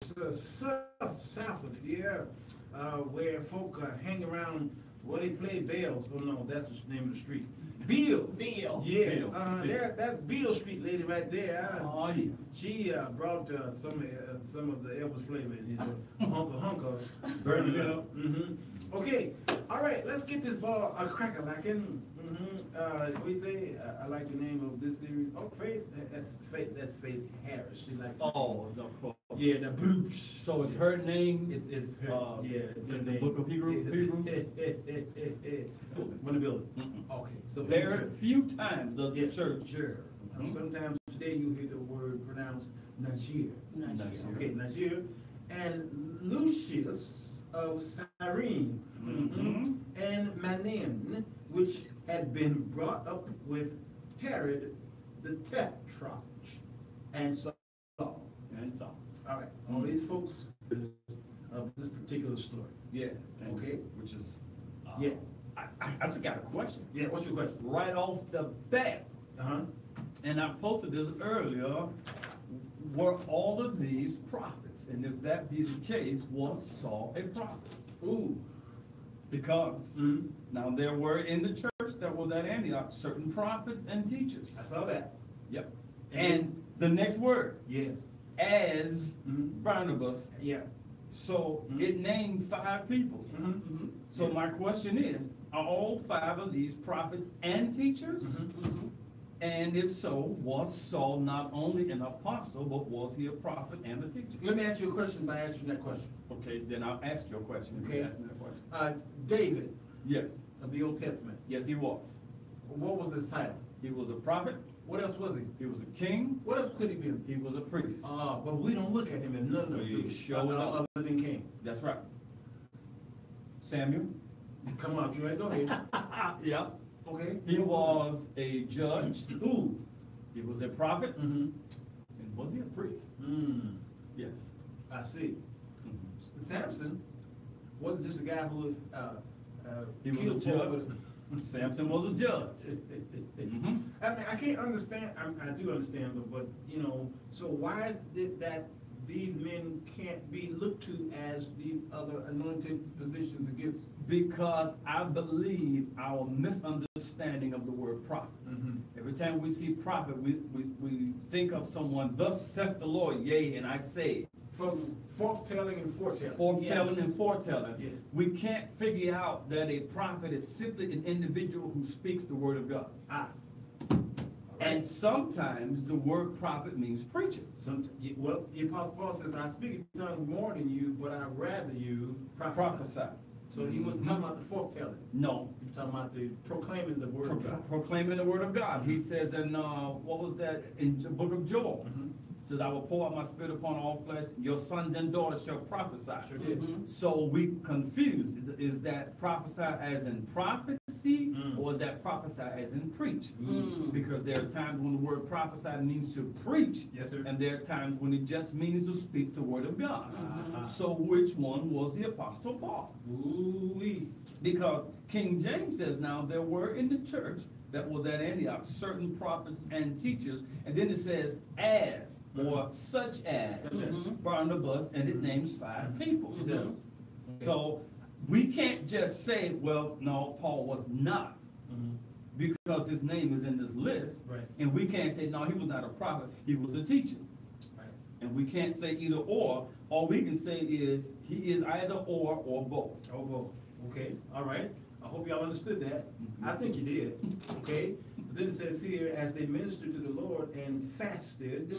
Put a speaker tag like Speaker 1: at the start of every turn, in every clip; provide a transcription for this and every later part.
Speaker 1: south of here, where folk hang around, where they play bells. Oh no, that's the name of the street. Beale.
Speaker 2: Beale.
Speaker 1: Yeah,
Speaker 2: Beale.
Speaker 1: That's Beale Street lady right there.
Speaker 2: Oh,
Speaker 1: she brought some of the Elvis flavor, hunker.
Speaker 2: Burn it up.
Speaker 1: Okay, all right, let's get this ball a cracker lacking. We say I like the name of this series. Oh, Faith, that's Faith Harris. She like.
Speaker 2: Oh, no.
Speaker 1: Yeah, the boots.
Speaker 2: So it's her name.
Speaker 1: It's her. Yeah, it's
Speaker 2: in
Speaker 1: her
Speaker 2: the
Speaker 1: name.
Speaker 2: book of Hebrews.
Speaker 1: When the building. Okay, so
Speaker 2: Very few times does the church.
Speaker 1: Sure. Sometimes today you hear the word pronounced Najir. Okay, Najir. And Lucius of Cyrene and Manin, which had been brought up with Herod the Tetrarch, and Saul. All right, all these folks of this particular story.
Speaker 2: Yes.
Speaker 1: Okay.
Speaker 2: Which is.
Speaker 1: Yeah.
Speaker 2: I just got a question.
Speaker 1: Yeah, what's your question?
Speaker 2: Right off the bat. And I posted this earlier. Were all of these prophets? And if that be the case, was Saul a prophet?
Speaker 1: Ooh.
Speaker 2: Because now there were in the church that was at Antioch certain prophets and teachers.
Speaker 1: I saw that.
Speaker 2: Yep. And the next word.
Speaker 1: Yes.
Speaker 2: As Barnabas.
Speaker 1: Yeah.
Speaker 2: So it named 5 people. So my question is, are all 5 of these prophets and teachers? And if so, was Saul not only an apostle, but was he a prophet and a teacher?
Speaker 1: Let me ask you a question by answering that question.
Speaker 2: Okay, then I'll ask you a question.
Speaker 1: Okay.
Speaker 2: Ask me that question.
Speaker 1: David.
Speaker 2: Yes.
Speaker 1: Of the Old Testament.
Speaker 2: Yes, he was.
Speaker 1: What was his title?
Speaker 2: He was a prophet.
Speaker 1: What else was he?
Speaker 2: He was a king.
Speaker 1: What else could he be?
Speaker 2: He was a priest.
Speaker 1: But we don't look at him as none of them other than king.
Speaker 2: That's right. Samuel.
Speaker 1: Come on, you ready? Go ahead.
Speaker 2: Yeah.
Speaker 1: Okay.
Speaker 2: He was a judge.
Speaker 1: Ooh.
Speaker 2: He was a prophet. And was he a priest? Yes.
Speaker 1: I see. Samson wasn't just a guy who
Speaker 2: he was a judge. Samson was a judge.
Speaker 1: I mean, I can't understand. I do understand, but you know, so why is it that these men can't be looked to as these other anointed positions and gifts?
Speaker 2: Because I believe our misunderstanding of the word prophet. Every time we see prophet, we think of someone, thus saith the Lord, yea, and I say.
Speaker 1: Forthtelling and foretelling.
Speaker 2: Forthtelling and foretelling.
Speaker 1: Yeah.
Speaker 2: We can't figure out that a prophet is simply an individual who speaks the word of God. And sometimes the word prophet means preacher.
Speaker 1: Well, the Apostle Paul says, I speak in tongues more than you, but I rather you prophesy. So he wasn't talking about the foretelling.
Speaker 2: No.
Speaker 1: He was talking about the proclaiming the word of God.
Speaker 2: Proclaiming the word of God. He says in, what was that, in the book of Joel. Says, I will pour out my spirit upon all flesh. Your sons and daughters shall prophesy.
Speaker 1: Sure did.
Speaker 2: So we confused. Is that prophesy as in prophecy, or is that prophesy as in preach? Because there are times when the word prophesy means to preach.
Speaker 1: Yes, sir.
Speaker 2: And there are times when it just means to speak the word of God. So which one was the Apostle Paul?
Speaker 1: Ooh-wee.
Speaker 2: Because King James says now there were in the church that was at Antioch certain prophets and teachers, and then it says as or such as Barnabas, and it names 5 people.
Speaker 1: It does.
Speaker 2: So we can't just say, well, no, Paul was not, because his name is in this list, and we can't say, no, he was not a prophet, he was a teacher. And we can't say either or. All we can say is he is either or both.
Speaker 1: Or both. Okay, all right. I hope y'all understood that. I think you did. Okay. But then it says here, as they ministered to the Lord and fasted,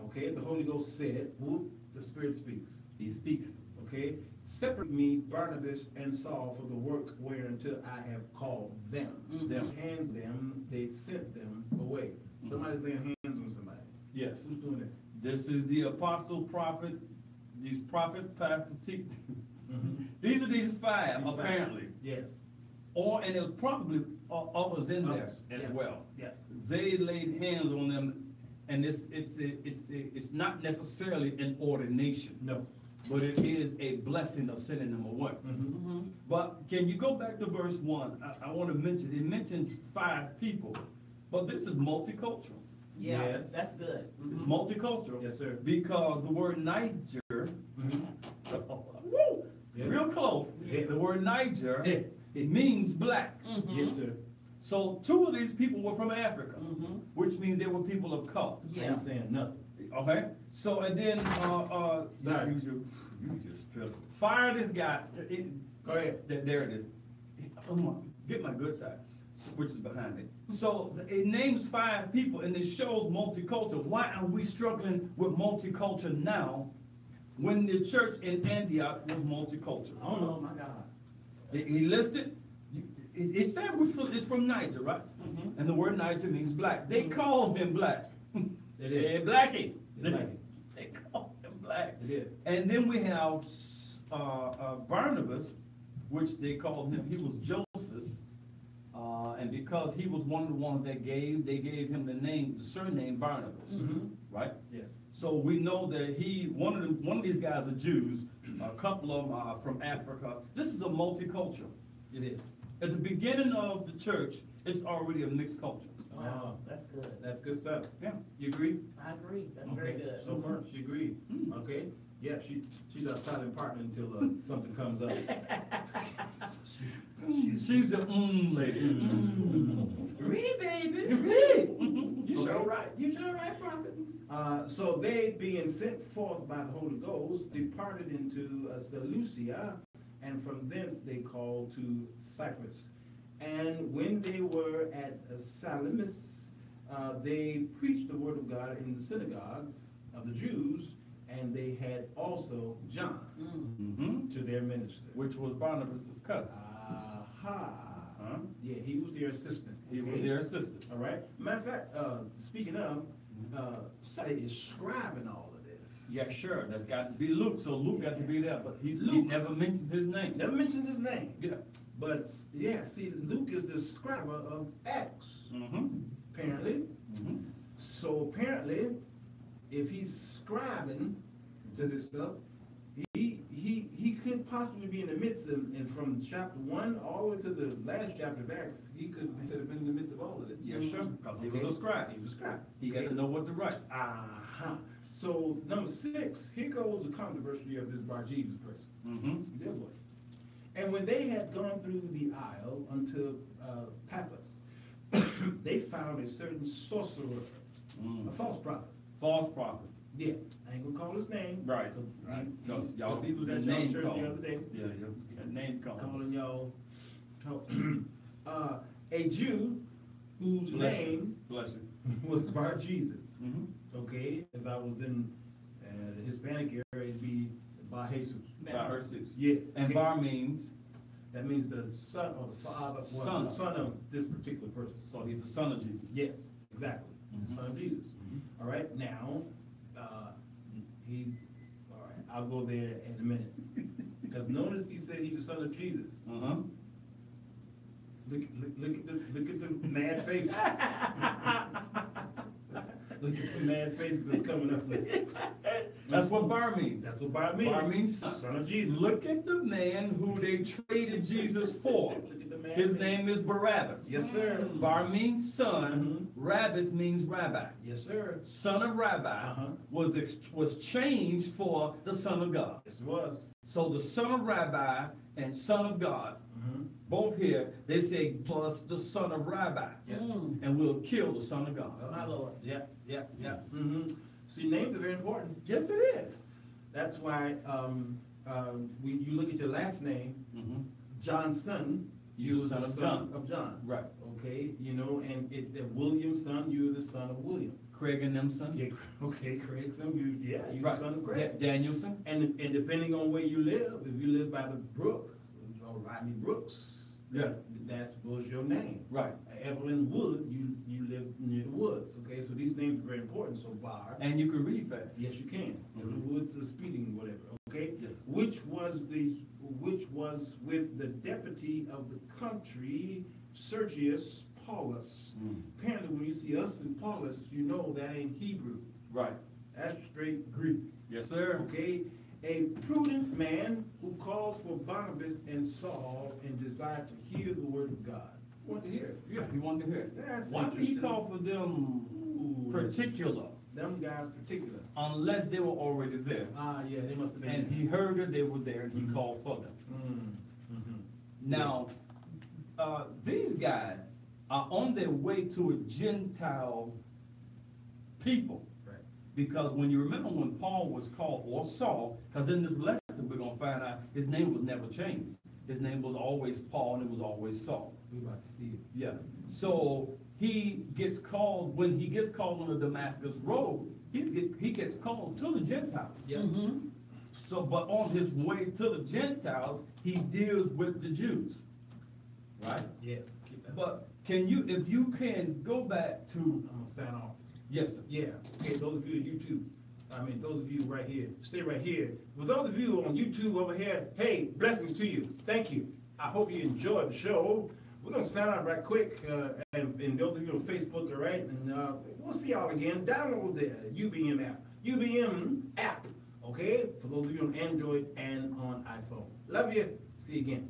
Speaker 1: okay, the Holy Ghost said, whoop, the Spirit speaks.
Speaker 2: He speaks.
Speaker 1: Okay. Separate me, Barnabas and Saul, for the work whereunto I have called them. Them hands them, they sent them away. Somebody's laying hands on somebody.
Speaker 2: Yes.
Speaker 1: Who's doing this?
Speaker 2: This is the apostle, prophet, these prophet, pastor, teacher. These are these 5, apparently.
Speaker 1: Yes.
Speaker 2: And there's probably others in there as well.
Speaker 1: Yeah.
Speaker 2: They laid hands on them, and it's not necessarily an ordination.
Speaker 1: No.
Speaker 2: But it is a blessing of sending them away. But can you go back to verse 1? I want to mention, it mentions 5 people, but this is multicultural.
Speaker 3: Yeah,
Speaker 1: Yes.
Speaker 3: that's good.
Speaker 2: It's multicultural.
Speaker 1: Yes, sir.
Speaker 2: Because the word Niger, woo,
Speaker 1: Yeah.
Speaker 2: real close.
Speaker 1: Yeah.
Speaker 2: The word Niger,
Speaker 1: Yeah.
Speaker 2: it means black.
Speaker 1: Yes, sir.
Speaker 2: So two of these people were from Africa,
Speaker 3: Mhm.
Speaker 2: which means they were people of color.
Speaker 1: I
Speaker 3: Yeah.
Speaker 1: ain't saying nothing.
Speaker 2: Okay? So, and then,
Speaker 1: Sorry.
Speaker 2: you just fire this guy.
Speaker 1: Go ahead.
Speaker 2: There it is. Get my good side, which is behind it. So it names 5 people and it shows multicultural. Why are we struggling with multicultural now when the church in Antioch was multicultural?
Speaker 3: Oh my God.
Speaker 2: He listed, it said it's from Niger, right?
Speaker 3: Mhm.
Speaker 2: And the word Niger means black. They called him black.
Speaker 1: They did.
Speaker 2: Hey, blackie.
Speaker 1: They blackie.
Speaker 2: They called him black.
Speaker 1: They did.
Speaker 2: And then we have Barnabas, which they called him, he was Joseph. And because he was one of the ones they gave him the surname Barnabas,
Speaker 1: Mhm.
Speaker 2: right?
Speaker 1: Yes.
Speaker 2: So we know that one of these guys are Jews, a couple of them are from Africa. This is a multicultural.
Speaker 1: It is.
Speaker 2: At the beginning of the church, it's already a mixed culture.
Speaker 3: Wow, that's good.
Speaker 1: That's good stuff.
Speaker 2: Yeah.
Speaker 1: You agree?
Speaker 3: I agree. That's very
Speaker 1: Okay.
Speaker 3: good.
Speaker 1: So far, she agreed.
Speaker 2: Mm.
Speaker 1: Okay. Yeah, she's our silent partner until something comes up.
Speaker 2: She's the lady.
Speaker 3: Read, baby.
Speaker 2: Read. You
Speaker 1: Okay.
Speaker 2: sure right.
Speaker 3: You sure right, prophet?
Speaker 1: So they, being sent forth by the Holy Ghost, departed into Seleucia, and from thence they called to Cyprus. And when they were at Salamis, they preached the word of God in the synagogues of the Jews, and they had also John
Speaker 2: Mm-hmm.
Speaker 1: to their minister.
Speaker 2: Which was Barnabas' cousin.
Speaker 1: Aha.
Speaker 2: Huh?
Speaker 1: Yeah, he was their assistant.
Speaker 2: He was
Speaker 1: okay?
Speaker 2: their assistant.
Speaker 1: All right. Matter of fact, speaking of, somebody is scribing all of this.
Speaker 2: Yeah, sure. That's got to be Luke. So Luke got to be there, but he
Speaker 1: Luke.
Speaker 2: never mentions his name.
Speaker 1: Never mentions his name.
Speaker 2: Yeah.
Speaker 1: But yeah, see, Luke is the scriber of Acts,
Speaker 2: Mm-hmm.
Speaker 1: apparently.
Speaker 2: Mm-hmm.
Speaker 1: So apparently, if he's scribing to this stuff, he couldn't possibly be in the midst of, and from chapter 1 all the way to the last chapter of Acts, he could have been in the midst of all of this.
Speaker 2: Yeah, sure. Because he
Speaker 1: Okay.
Speaker 2: was a scribe.
Speaker 1: He was a scribe.
Speaker 2: He had to know what to write.
Speaker 1: Uh-huh. So number 6, here goes the controversy of this Bar Jesus person.
Speaker 2: Mm-hmm.
Speaker 1: Dear boy. And when they had gone through the isle unto Paphos, they found a certain sorcerer, a false prophet.
Speaker 2: False prophet.
Speaker 1: Yeah, I ain't gonna call his name.
Speaker 2: Right. Because y'all
Speaker 1: he was
Speaker 2: your
Speaker 1: at y'all
Speaker 2: name
Speaker 1: church
Speaker 2: called.
Speaker 1: the other day,
Speaker 2: Yeah, your name called.
Speaker 1: calling y'all, a Jew whose
Speaker 2: Bless you.
Speaker 1: name
Speaker 2: Bless you.
Speaker 1: was Bar Jesus.
Speaker 2: Mm-hmm.
Speaker 1: Okay, if I was in the Hispanic area, it'd be Bar Jesus.
Speaker 2: Bar Jesus.
Speaker 1: Yes.
Speaker 2: And
Speaker 1: okay.
Speaker 2: bar means,
Speaker 1: That means the son of father, well,
Speaker 2: Son
Speaker 1: the
Speaker 2: of.
Speaker 1: son of this particular person.
Speaker 2: so he's the son of Jesus.
Speaker 1: Yes, exactly. The
Speaker 2: Mhm.
Speaker 1: son of Jesus. All right, now, he's, all right, I'll go there in a minute. Because notice he said he's the son of Jesus.
Speaker 2: Uh-huh.
Speaker 1: Look at the mad face. Look at the mad faces that's coming up there.
Speaker 2: That's what bar means.
Speaker 1: That's what bar means.
Speaker 2: Bar means son.
Speaker 1: Son of Jesus.
Speaker 2: Look at the man who they traded Jesus for.
Speaker 1: Look at the mad
Speaker 2: His
Speaker 1: face.
Speaker 2: name is Barabbas.
Speaker 1: Yes, sir.
Speaker 2: Bar means son. Rabbis means rabbi.
Speaker 1: Yes, sir.
Speaker 2: Son of rabbi
Speaker 1: Uh-huh.
Speaker 2: was changed for the son of God.
Speaker 1: Yes, it was.
Speaker 2: So the son of rabbi and son of God,
Speaker 1: Mm-hmm.
Speaker 2: both here, they say plus the son of rabbi,
Speaker 1: Yeah.
Speaker 2: and we'll kill the son of God.
Speaker 3: My Lord.
Speaker 1: Yeah, yeah, yeah. Mm-hmm. See, names are very important.
Speaker 2: Yes, it is.
Speaker 1: That's why when you look at your last name,
Speaker 2: Mm-hmm.
Speaker 1: Johnson,
Speaker 2: You're
Speaker 1: you're
Speaker 2: the
Speaker 1: the
Speaker 2: son of
Speaker 1: son
Speaker 2: John.
Speaker 1: of John.
Speaker 2: Right.
Speaker 1: Okay, you know, and William's son, you're the son of William.
Speaker 2: Craig and them son.
Speaker 1: Yeah, okay, Craig's son, you're
Speaker 2: Right.
Speaker 1: the son of Craig.
Speaker 2: Danielson.
Speaker 1: And depending on where you live, if you live by the brook, or Rodney Brooks,
Speaker 2: Yeah.
Speaker 1: that was your name.
Speaker 2: Right.
Speaker 1: Evelyn Wood, you live near the woods. Okay, so these names are very important. So Bar,
Speaker 2: And you can read fast.
Speaker 1: yes, you can. Evelyn Wood's a speeding, whatever. Okay,
Speaker 2: Yes.
Speaker 1: which was with the deputy of the country, Sergius Paulus. Apparently, when you see us in Paulus, you know that ain't Hebrew.
Speaker 2: Right.
Speaker 1: That's straight Greek.
Speaker 2: Yes, sir.
Speaker 1: Okay, a prudent man who called for Barnabas and Saul and desired to hear the word of God. Want to hear?
Speaker 2: Yeah, he wanted to hear it.
Speaker 1: That's
Speaker 2: Why did he
Speaker 1: interesting.
Speaker 2: call for them
Speaker 1: Ooh,
Speaker 2: particular?
Speaker 1: Them guys particular.
Speaker 2: Unless they were already there.
Speaker 1: Yeah, they must have been.
Speaker 2: And he heard that they were there and he called for them. Now, these guys are on their way to a Gentile people.
Speaker 1: Right.
Speaker 2: Because when you remember when Paul was called, or Saul, because in this lesson we're going to find out his name was never changed. His name was always Paul and it was always Saul.
Speaker 1: We're about to see it.
Speaker 2: Yeah. So he gets called, when he gets called on the Damascus road, he gets called to the Gentiles.
Speaker 1: Yeah.
Speaker 2: So, but on his way to the Gentiles, he deals with the Jews. Right?
Speaker 1: Yes. Keep that.
Speaker 2: But can you, if you can go back to,
Speaker 1: I'm gonna sign off.
Speaker 2: yes, sir.
Speaker 1: Yeah. Okay, those of you on YouTube, those of you right here, stay right here. For those of you on YouTube over here, hey, blessings to you. Thank you. I hope you enjoyed the show. We're gonna sign out right quick, and those of you on Facebook, all right? And we'll see y'all again. Download the UBM app. UBM app, okay? For those of you on Android and on iPhone. Love you. See you again.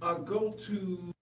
Speaker 1: Go to